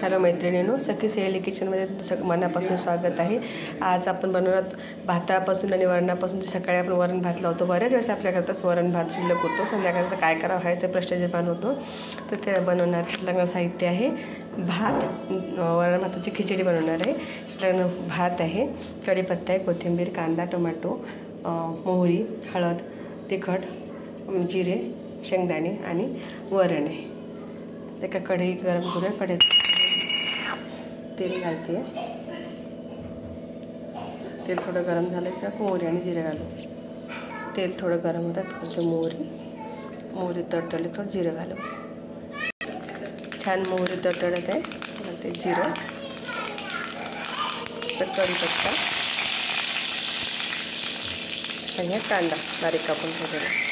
Hello मैत्रिणींनो, सखी सहेली किचनमध्ये तुमचं मनापासून स्वागत आहे। आज आपण बनवणार भातापासून आणि वरणापासून। सकाळी आपण वरण भात लावतो, बऱ्याच वेळेस आपल्या घरातच वरण भात शिल्लक होतो, संध्याकाळचं काय करावं ह्याचा प्रश्न निर्माण होतो। तर ते बनवण्याचं साहित्य आहे भात, वरण भाताची खिचडी बनवणार आहे। त्याच्यानंतर भात आहे, कढीपत्ता आहे, कोथिंबीर, कांदा, टोमॅटो, मोहरी, हळद, तिखट, जिरे, शेंगदाणे आणि वरण आहे। एका कढई गरम करूया। कढईत तेल घालते, तेल थोडं गरम झालं की मोहरी आणि जिरे घालू। तेल थोडं गरम होतं थोडं मोहरी तडतडली, थोडं जिरं घालू। छान मोहरी तडतडत आहे, ते जिरं, कढीपत्ता आणि कांदा बारीक कापून ठेवलेला।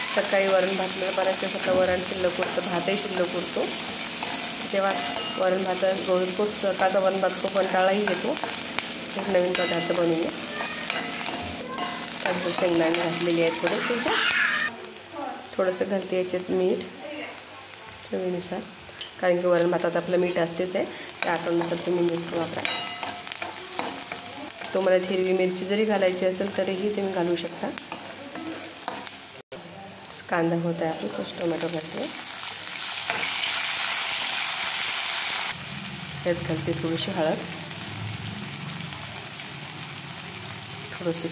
सकाळी वरण भातला बऱ्याच वेळेस वरण शिल्लक उरतं, भातही शिल्लक उरतो, तेव्हा वरण भात रोज सकाळचा वरण भात खूप कंटाळाही येतो। एक नवीन पदार्थ बनवूया। त्यानंतर शेंगदाणे घातलेली आहेत, थोडंसं घालते याच्यात मीठ चवीनुसार, कारण की वरण भातात आपलं मीठ असतेच आहे, त्या आठवड्यानुसार तुम्ही मीठ वापरा। तुम्हाला हिरवी मिरची जरी घालायची असेल तरीही तुम्ही घालू शकता। कांदा होता है, आपण कुछ टोमॅटो घालते, त्यात घालते थोडीशी हळद, थोडंसं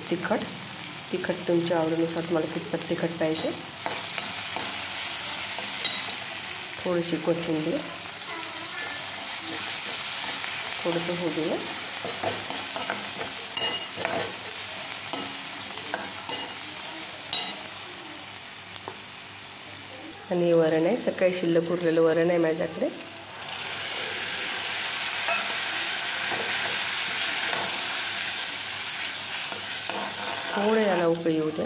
तिखट तुमच्या आवडीनुसार, तुम्हाला कितपत तिखट पाहिजे, थोडीशी कोथिंबीर, थोडंसं होऊ दे आणि वरण आहे, सकाळी शिल्लक उरलेलं वरण आहे माझ्याकडे। थोडं याला उकळी येऊ द्या।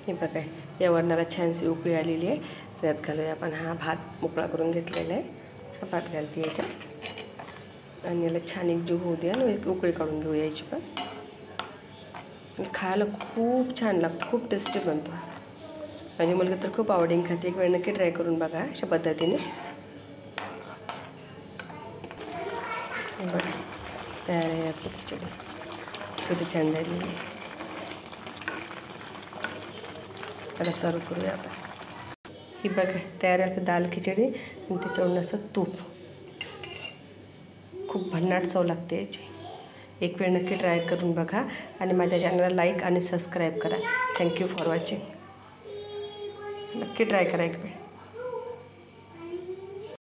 हे बघा, या वरणाला छानशी उकळी आलेली आहे, त्यात घालूया आपण हा भात मोकळा करून घेतलेला आहे। हा भात घालते याच्यात आणि याला छान एकजीव होऊ द्या आणि एक उकळी काढून घेऊ याची पण। खायला खूप छान लागतं, खूप टेस्टी बनतो। माझी मुलगी तर खूप आवडीने खाते, एक वेळ नक्की ट्राय करून बघा अशा पद्धतीने। बघा, तयार आहे आपली खिचडी, किती छान झालेली आहे। त्याला सर्व करूया आपण। ही बघा, तयार आहे दाल खिचडी आणि त्याच्यावरून असं तूप, खूप भन्नाट चव लागते याची। एक वेळ नक्की ट्राय करून बघा आणि माझ्या चॅनलला लाईक आणि सबस्क्राईब करा। Thank you for watching. नक्की ट्राय करा एक वेळ।